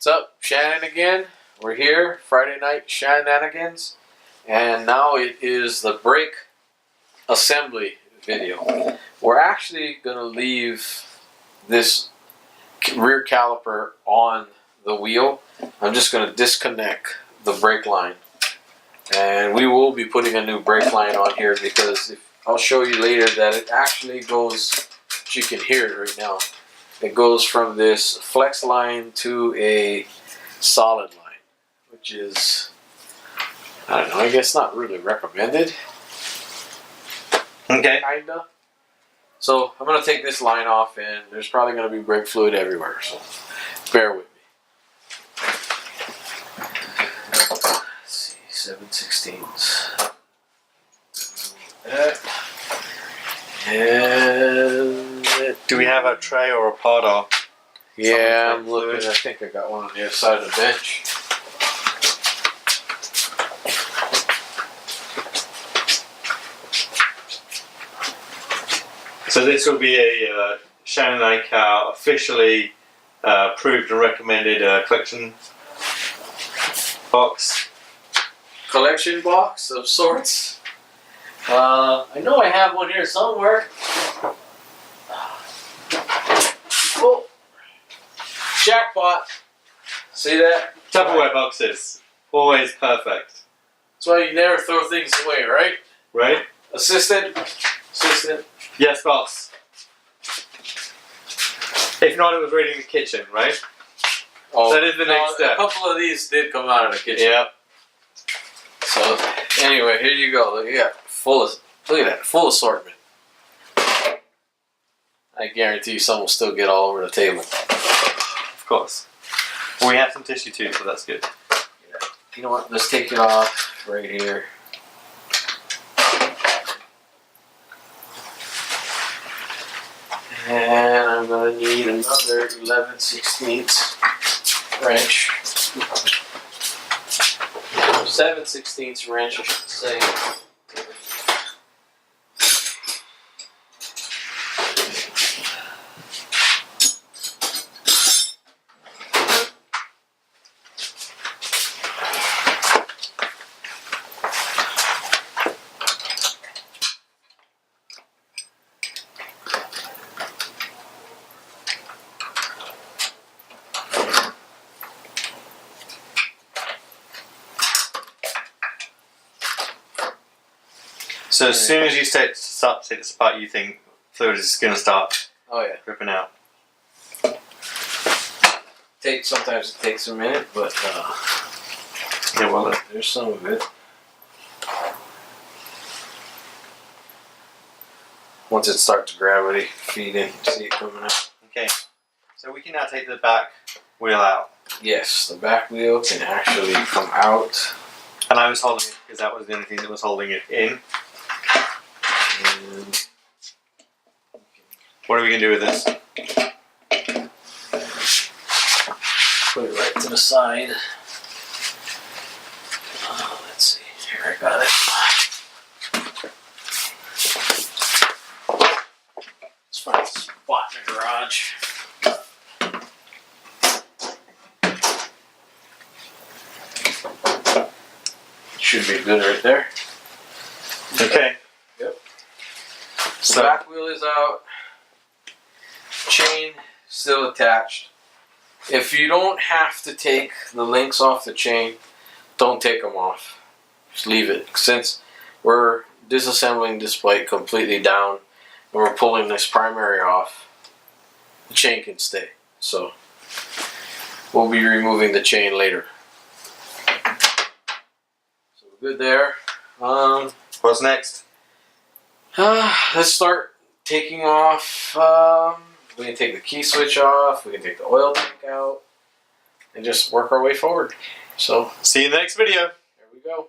What's up? Shannon again. We're here, Friday night shenanigans. And now it is the brake assembly video. We're actually going to leave this rear caliper on the wheel. I'm just going to disconnect the brake line. And we will be putting a new brake line on here because I'll show you later that it actually goes, you can hear it right now. It goes from this flex line to a solid line, which is, I don't know, I guess not really recommended. Okay. Kinda. So I'm going to take this line off and there's probably going to be brake fluid everywhere, so bear with me. Let's see, 7/16. That. And do we have a tray or a pod or? Yeah, I'm looking. I think I got one on the other side of the bench. So this will be a Shannon Aikau officially approved and recommended collection box. Collection box of sorts. I know I have one here somewhere. Oh, jackpot! See that? Tupperware boxes, always perfect. That's why you never throw things away, right? Right? Assistant. Yes, boss. If not, it was ready in the kitchen, right? Oh, that is the next step. A couple of these did come out of the kitchen. Yep. So anyway, here you go. Look at that, full assortment. I guarantee you some will still get all over the table. Of course. Well, we have some tissue too, so that's good. Yeah. You know what? Let's take it off right here. And I'm going to need another 11/16 wrench. 7/16 wrench, I should say. So as soon as you start to take this apart, you think fluid is going to start dripping out. Sometimes it takes a minute, but yeah, well, there's some of it. Once it starts gravity feeding, see it coming out. Okay, so we can now take the back wheel out. Yes, the back wheel can actually come out. And I was holding it because that was the only thing that was holding it in. And what are we going to do with this? put it right to the side. Let's see. Here, I got it. Let's find a spot in the garage. Should be good right there. Okay. Yep. So the back wheel is out. Chain still attached. If you don't have to take the links off the chain, don't take them off. Just leave it. Since we're disassembling this bike completely down and we're pulling this primary off, the chain can stay. So we'll be removing the chain later. So we're good there. What's next? Let's start taking off. We can take the key switch off. We can take the oil tank out, and just work our way forward. So see you in the next video. There we go.